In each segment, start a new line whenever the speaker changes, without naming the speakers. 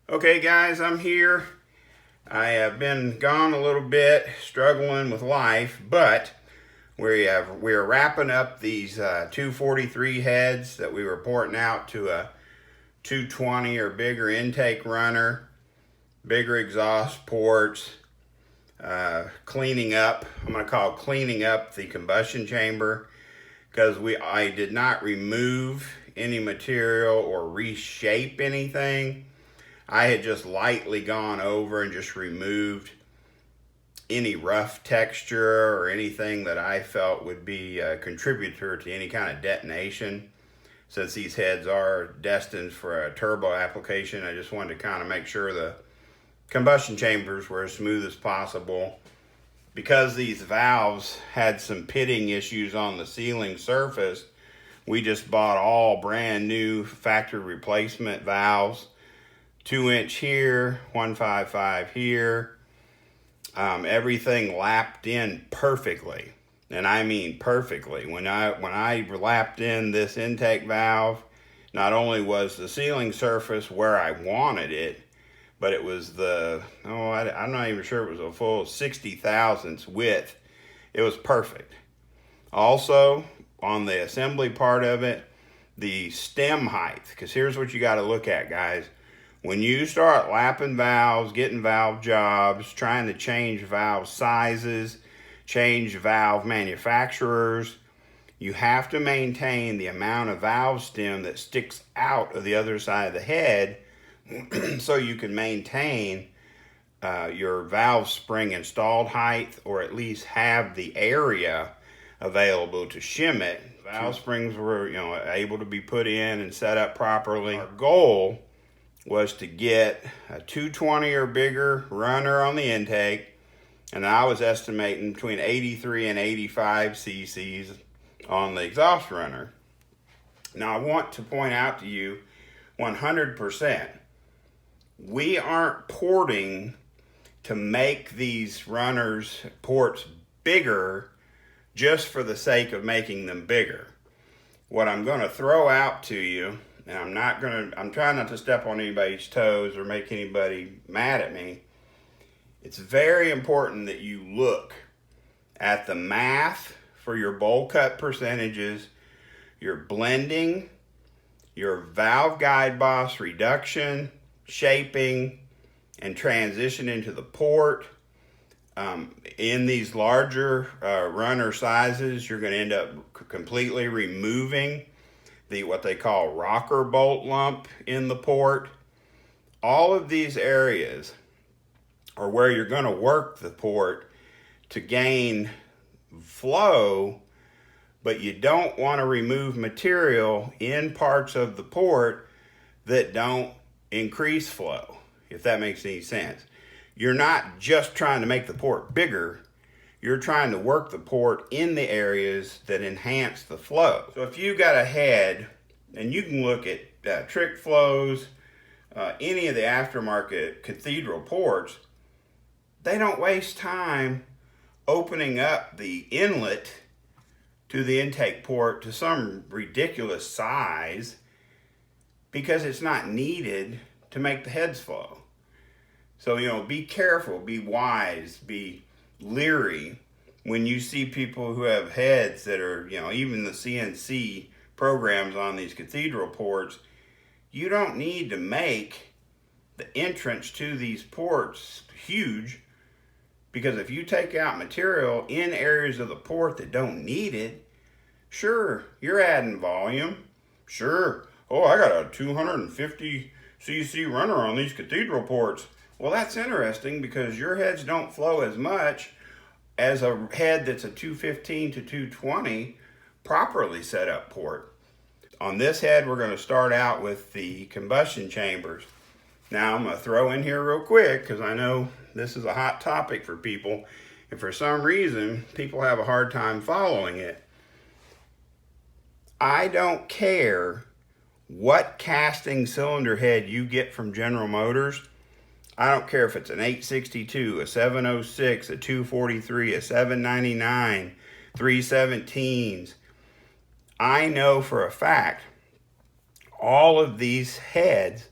Okay guys, I'm here. I have been gone a little bit, struggling with life, but we're wrapping up these 243 heads that we were porting out to a 220 or bigger intake runner, bigger exhaust ports, cleaning up. I'm going to call cleaning up the combustion chamber because I did not remove any material or reshape anything. I had just lightly gone over and just removed any rough texture or anything that I felt would be a contributor to any kind of detonation. Since these heads are destined for a turbo application, I just wanted to kind of make sure the combustion chambers were as smooth as possible. Because these valves had some pitting issues on the sealing surface, we just bought all brand new factory replacement valves. 2-inch here, 155 here. Everything lapped in perfectly, and I mean perfectly. When I lapped in this intake valve, not only was the sealing surface where I wanted it, but it was I'm not even sure it was a full 60 thousandths width. It was perfect. Also, on the assembly part of it, the stem height, because here's what you got to look at, guys. When you start lapping valves, getting valve jobs, trying to change valve sizes, change valve manufacturers, you have to maintain the amount of valve stem that sticks out of the other side of the head so you can maintain your valve spring installed height, or at least have the area available to shim it. Valve springs were able to be put in and set up properly. Our goal was to get a 220 or bigger runner on the intake, and I was estimating between 83 and 85 cc's on the exhaust runner. Now I want to point out to you 100%, we aren't porting to make these ports bigger just for the sake of making them bigger. What I'm going to throw out to you, and I'm trying not to step on anybody's toes or make anybody mad at me. It's very important that you look at the math for your bowl cut percentages, your blending, your valve guide boss reduction, shaping, and transition into the port. In these larger runner sizes, you're going to end up completely removing what they call rocker bolt lump in the port. All of these areas are where you're going to work the port to gain flow, but you don't want to remove material in parts of the port that don't increase flow, if that makes any sense. You're not just trying to make the port bigger, you're trying to work the port in the areas that enhance the flow. So if you got a head, and you can look at trick flows, any of the aftermarket cathedral ports, they don't waste time opening up the inlet to the intake port to some ridiculous size because it's not needed to make the heads flow. So, be careful, be wise, be leery when you see people who have heads that are, even the CNC programs on these cathedral ports. You don't need to make the entrance to these ports huge, because if you take out material in areas of the port that don't need it, sure, you're adding volume. Sure, I got a 250 cc runner on these cathedral ports. Well, that's interesting because your heads don't flow as much as a head that's a 215 to 220 properly set up port. On this head, we're going to start out with the combustion chambers. Now, I'm going to throw in here real quick because I know this is a hot topic for people, and for some reason, people have a hard time following it. I don't care what casting cylinder head you get from General Motors. I don't care if it's an 862, a 706, a 243, a 799, 317s. I know for a fact all of these heads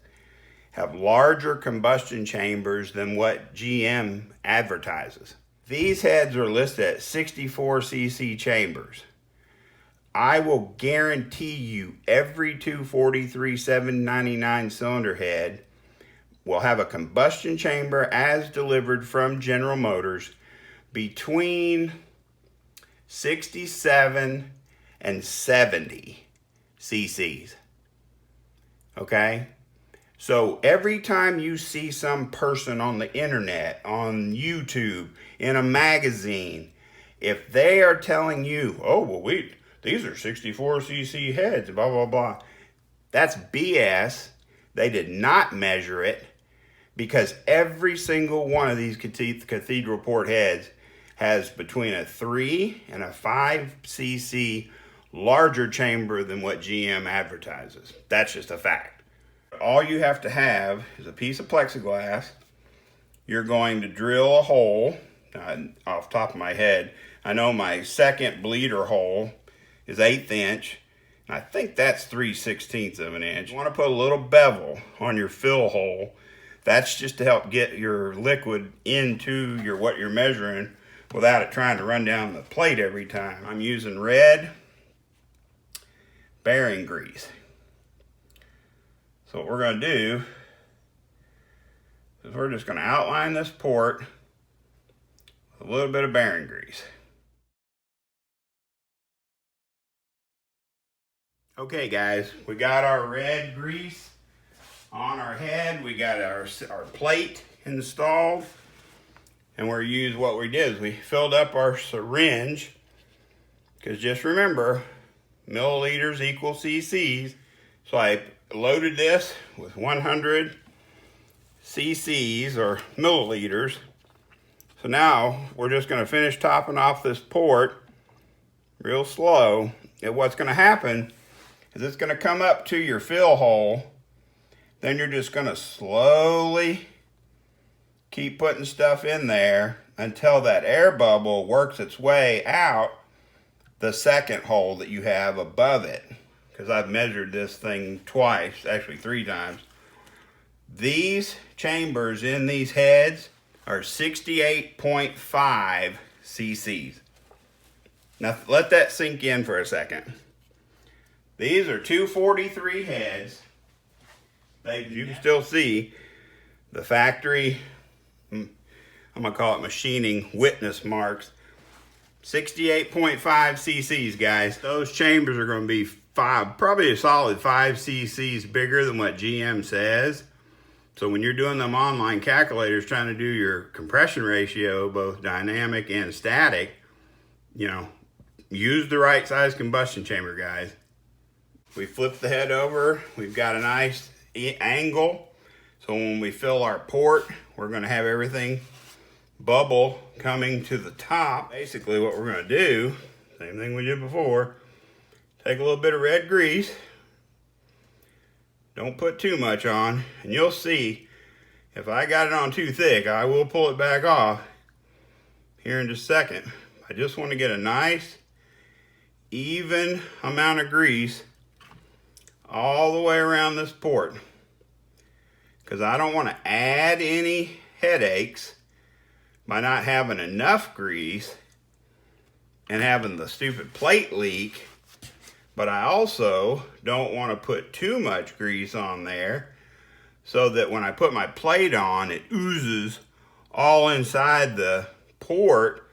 have larger combustion chambers than what GM advertises. These heads are listed at 64 cc chambers. I will guarantee you every 243 799 cylinder head will have a combustion chamber as delivered from General Motors between 67 and 70 cc's. Okay? So every time you see some person on the internet, on YouTube, in a magazine, if they are telling you, oh, well, these are 64 cc heads, blah, blah, blah, that's BS. They did not measure it, because every single one of these cathedral port heads has between a 3 and a 5 cc larger chamber than what GM advertises. That's just a fact. All you have to have is a piece of plexiglass. You're going to drill a hole. Off the top of my head, I know my second bleeder hole is 1/8 inch. And I think that's 3/16 of an inch. You want to put a little bevel on your fill hole. That's just to help get your liquid into what you're measuring without it trying to run down the plate every time. I'm using red bearing grease. So what we're going to do is we're just going to outline this port with a little bit of bearing grease. Okay guys, we got our red grease on our head. We got our plate installed. And what we did is we filled up our syringe, because just remember, milliliters equal cc's. So I loaded this with 100 cc's or milliliters. So now we're just going to finish topping off this port real slow. And what's going to happen is it's going to come up to your fill hole. Then you're just going to slowly keep putting stuff in there until that air bubble works its way out the second hole that you have above it. Because I've measured this thing twice, actually 3 times. These chambers in these heads are 68.5 cc's. Now let that sink in for a second. These are 243 heads. You can still see the factory, I'm going to call it machining witness marks. 68.5 cc's, guys. Those chambers are going to be probably a solid 5 cc's bigger than what GM says. So when you're doing them online calculators trying to do your compression ratio, both dynamic and static, use the right size combustion chamber, guys. We flip the head over. We've got a nice angle. So when we fill our port, we're going to have everything bubble coming to the top. Basically what we're going to do, same thing we did before, take a little bit of red grease. Don't put too much on, and you'll see if I got it on too thick, I will pull it back off here in just a second. I just want to get a nice even amount of grease all the way around this port, because I don't want to add any headaches by not having enough grease and having the stupid plate leak. But I also don't want to put too much grease on there so that when I put my plate on, it oozes all inside the port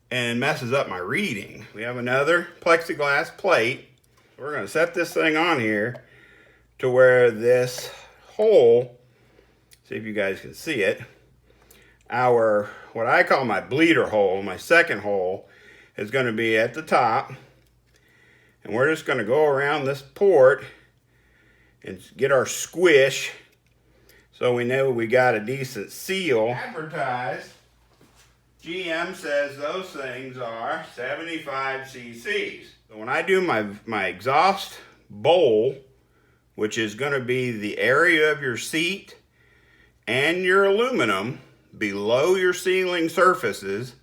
and messes up my reading. We have another plexiglass plate. We're going to set this thing on here to where this hole, see if you guys can see it, what I call my bleeder hole, my second hole, is going to be at the top. And we're just going to go around this port and get our squish so we know we got a decent seal. Advertised, GM says those things are 75 cc's. So when I do my exhaust bowl, which is going to be the area of your seat and your aluminum below your sealing surfaces,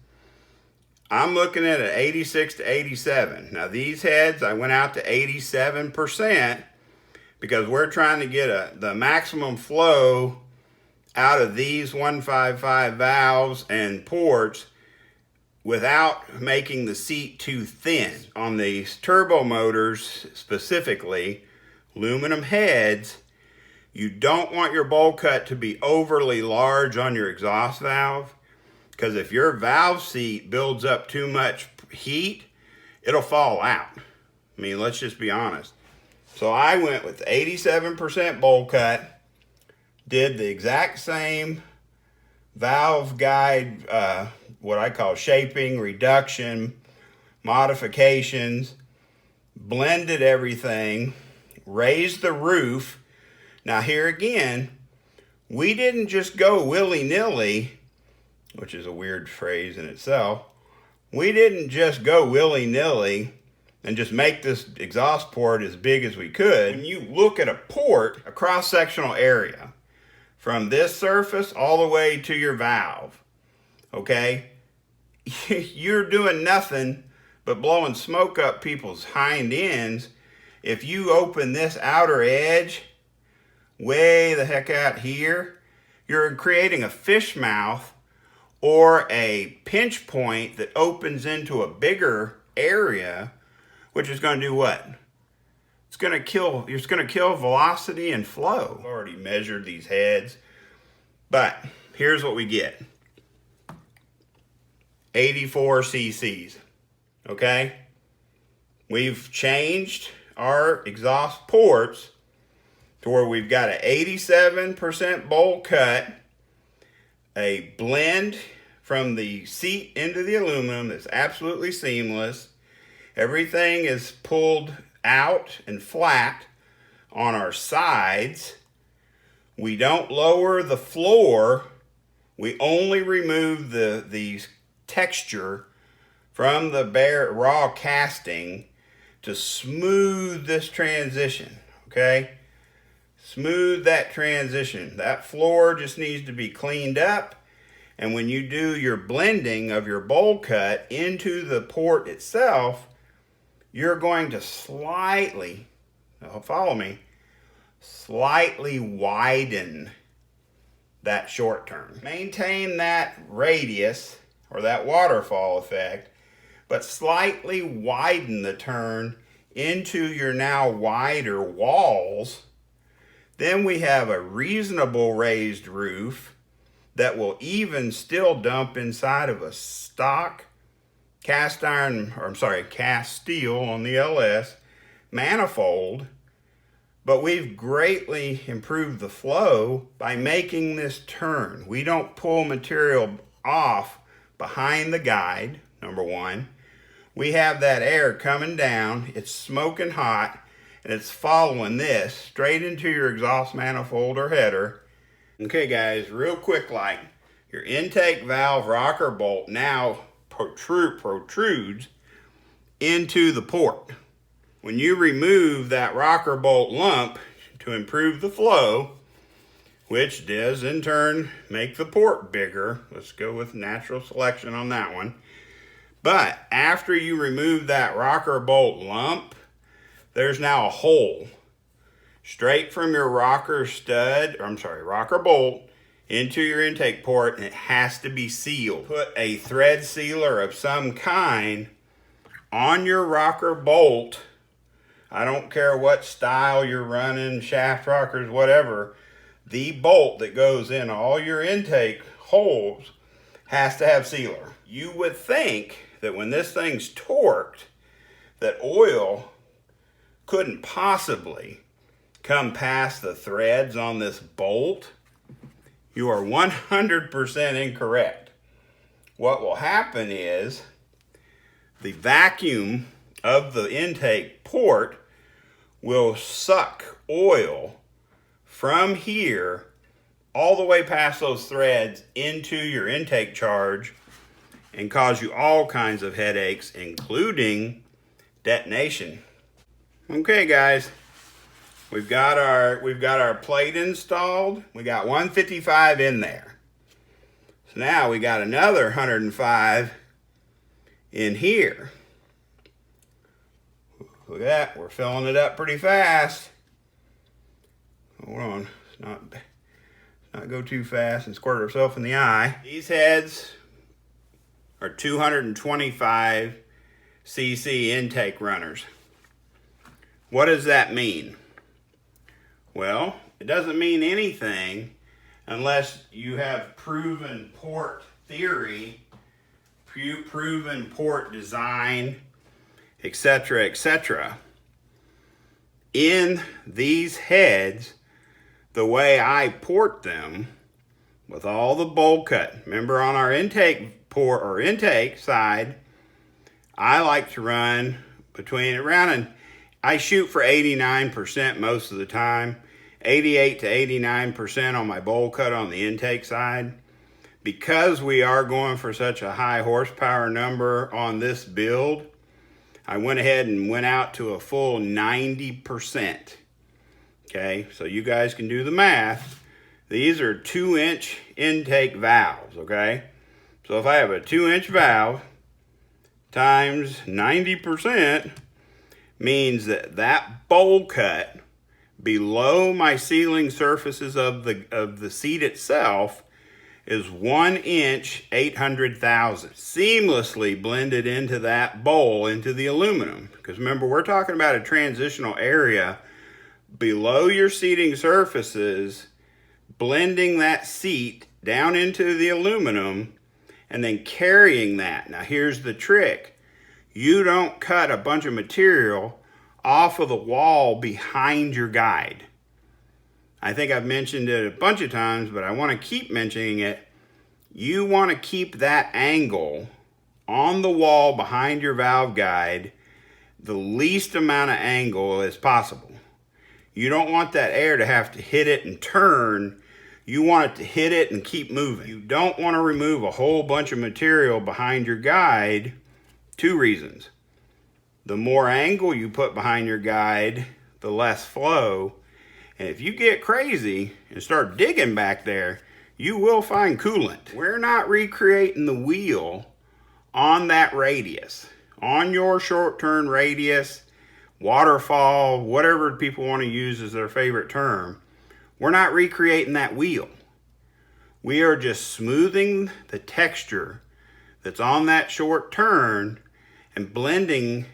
I'm looking at an 86 to 87. Now these heads, I went out to 87% because we're trying to get the maximum flow out of these 155 valves and ports without making the seat too thin. On these turbo motors specifically, aluminum heads, you don't want your bowl cut to be overly large on your exhaust valve, because if your valve seat builds up too much heat, it'll fall out. I mean, let's just be honest. So I went with 87% bowl cut, did the exact same valve guide, what I call shaping, reduction, modifications, blended everything, raised the roof. Now here again, we didn't just go willy-nilly, which is a weird phrase in itself. We didn't just go willy-nilly and just make this exhaust port as big as we could. When you look at a port, a cross-sectional area, from this surface all the way to your valve, okay, you're doing nothing but blowing smoke up people's hind ends. If you open this outer edge way the heck out here, you're creating a fish mouth or a pinch point that opens into a bigger area, which is going to do what? It's going to kill velocity and flow. I've already measured these heads, but here's what we get. 84 cc's, okay? We've changed our exhaust ports to where we've got an 87% bowl cut, a blend from the seat into the aluminum that's absolutely seamless. Everything is pulled out and flat on our sides. We don't lower the floor. We only remove the texture from the bare raw casting to smooth this transition, okay? Smooth that transition. That floor just needs to be cleaned up. And when you do your blending of your bowl cut into the port itself, you're going to slightly, follow me, slightly widen that short turn. Maintain that radius or that waterfall effect, but slightly widen the turn into your now wider walls. Then we have a reasonable raised roof that will even still dump inside of a stock cast steel on the LS manifold, but we've greatly improved the flow by making this turn. We don't pull material off behind the guide, number one. We have that air coming down, it's smoking hot, and it's following this straight into your exhaust manifold or header. Okay guys, real quick, like your intake valve rocker bolt now protrudes into the port. When you remove that rocker bolt lump to improve the flow, which does in turn make the port bigger, let's go with natural selection on that one. But after you remove that rocker bolt lump, there's now a hole straight from your rocker bolt into your intake port, and it has to be sealed. Put a thread sealer of some kind on your rocker bolt. I don't care what style you're running, shaft rockers, whatever. The bolt that goes in all your intake holes has to have sealer. You would think that when this thing's torqued, that oil couldn't possibly come past the threads on this bolt. You are 100% incorrect. What will happen is the vacuum of the intake port will suck oil from here all the way past those threads into your intake charge and cause you all kinds of headaches, including detonation. Okay guys, we've got our plate installed. We got 155 in there. So now we got another 105 in here. Look at that, we're filling it up pretty fast. Hold on, not go too fast and squirt herself in the eye. These heads are 225 cc intake runners. What does that mean? Well, it doesn't mean anything unless you have proven port theory, proven port design, etc., etc. In these heads, the way I port them with all the bowl cut, remember on our intake port or intake side, I like to run between around, and I shoot for 89% most of the time, 88 to 89% on my bowl cut on the intake side. Because we are going for such a high horsepower number on this build, I went ahead and went out to a full 90%. Okay, so you guys can do the math. These are 2-inch intake valves, okay? So if I have a 2-inch valve times 90% means that that bowl cut below my sealing surfaces of the seat itself is 1 inch 800,000 seamlessly blended into that bowl, into the aluminum. Because remember, we're talking about a transitional area below your seating surfaces, blending that seat down into the aluminum and then carrying that. Now here's the trick. You don't cut a bunch of material off of the wall behind your guide. I think I've mentioned it a bunch of times, but I want to keep mentioning it. You want to keep that angle on the wall behind your valve guide the least amount of angle as possible. You don't want that air to have to hit it and turn. You want it to hit it and keep moving. You don't want to remove a whole bunch of material behind your guide. 2 reasons. The more angle you put behind your guide, the less flow. And if you get crazy and start digging back there, you will find coolant. We're not recreating the wheel on that radius. On your short turn radius, waterfall, whatever people want to use as their favorite term, we're not recreating that wheel. We are just smoothing the texture that's on that short turn and blending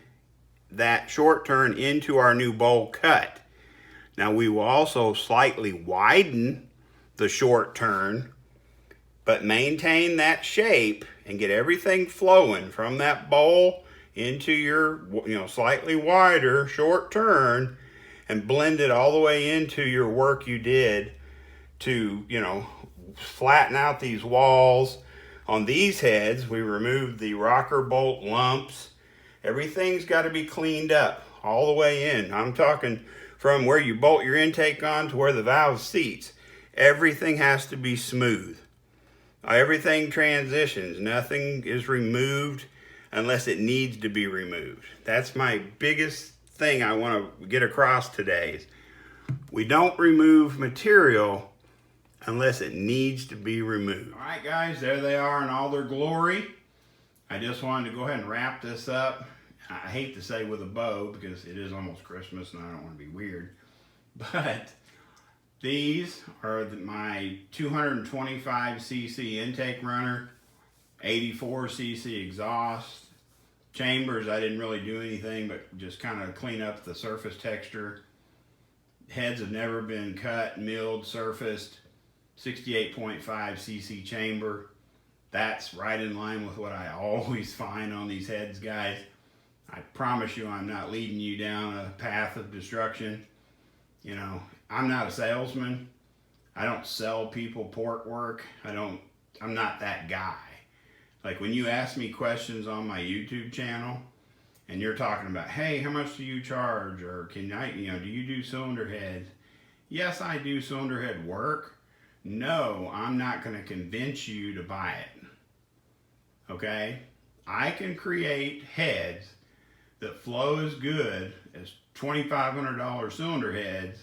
that short turn into our new bowl cut. Now we will also slightly widen the short turn, but maintain that shape and get everything flowing from that bowl into your, slightly wider short turn, and blend it all the way into your work you did to, flatten out these walls. On these heads, we removed the rocker bolt lumps. Everything's got to be cleaned up all the way in. I'm talking from where you bolt your intake on to where the valve seats. Everything has to be smooth. Everything transitions. Nothing is removed unless it needs to be removed. That's my biggest thing I want to get across today. Is we don't remove material unless it needs to be removed. All right, guys, there they are in all their glory. I just wanted to go ahead and wrap this up. I hate to say with a bow because it is almost Christmas and I don't want to be weird, but these are my 225 cc intake runner, 84 cc exhaust. Chambers, I didn't really do anything but just kind of clean up the surface texture. Heads have never been cut, milled, surfaced. 68.5 cc chamber. That's right in line with what I always find on these heads, guys. I promise you I'm not leading you down a path of destruction. I'm not a salesman. I don't sell people port work. I'm not that guy. Like when you ask me questions on my YouTube channel and you're talking about, hey, how much do you charge? Or do you do cylinder heads? Yes, I do cylinder head work. No, I'm not going to convince you to buy it. Okay? I can create heads that flow as good as $2,500 cylinder heads,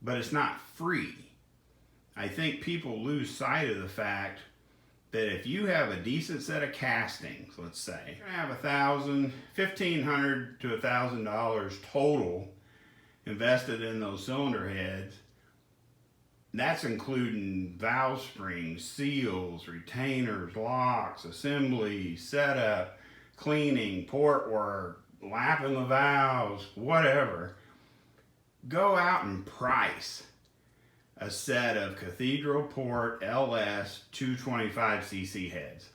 but it's not free. I think people lose sight of the fact that if you have a decent set of castings, let's say, you're going to have $1,500 to $1,000 total invested in those cylinder heads. That's including valve springs, seals, retainers, locks, assembly, setup, cleaning, port work, lapping the valves, whatever. Go out and price a set of Cathedral Port LS 225cc heads.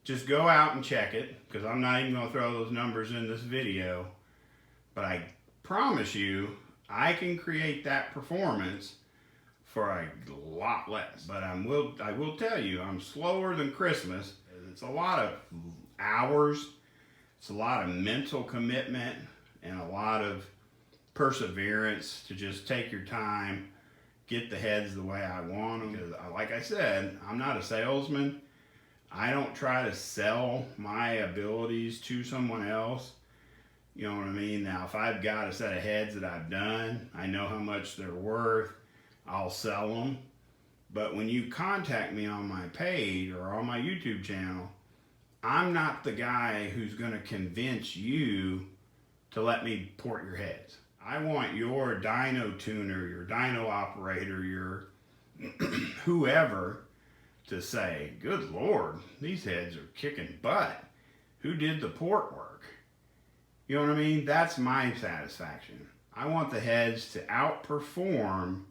Just go out and check it, because I'm not even going to throw those numbers in this video, but I promise you I can create that performance for a lot less. But I will tell you, I'm slower than Christmas. It's a lot of hours, it's a lot of mental commitment, and a lot of perseverance to just take your time, get the heads the way I want them. Because like I said, I'm not a salesman. I don't try to sell my abilities to someone else. You know what I mean? Now, if I've got a set of heads that I've done, I know how much they're worth, I'll sell them. But when you contact me on my page or on my YouTube channel, I'm not the guy who's going to convince you to let me port your heads. I want your dyno tuner, your dyno operator, your whoever to say, good Lord, these heads are kicking butt. Who did the port work? You know what I mean? That's my satisfaction. I want the heads to outperform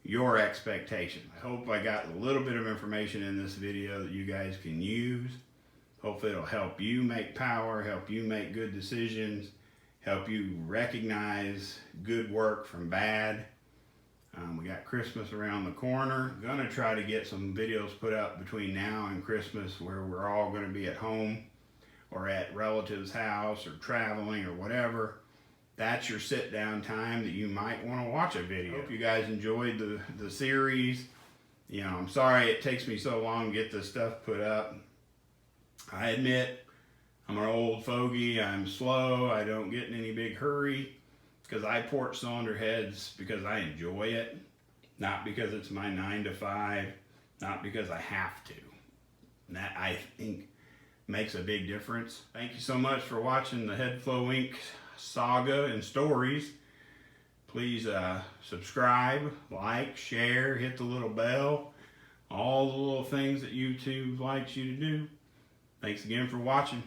your expectations. I hope I got a little bit of information in this video that you guys can use. Hopefully it'll help you make power, help you make good decisions, help you recognize good work from bad. We got Christmas around the corner. I'm gonna try to get some videos put up between now and Christmas where we're all gonna be at home or at relatives' house or traveling or whatever. That's your sit down time that you might want to watch a video. Hope you guys enjoyed the series. You know, I'm sorry it takes me so long to get this stuff put up. I admit I'm an old fogey, I'm slow, I don't get in any big hurry, because I port cylinder heads because I enjoy it, not because it's my 9 to 5, not because I have to. And that, I think, makes a big difference. Thank you so much for watching the Headflow Inc. saga and stories. Please subscribe, like, share, hit the little bell, all the little things that YouTube likes you to do. Thanks again for watching.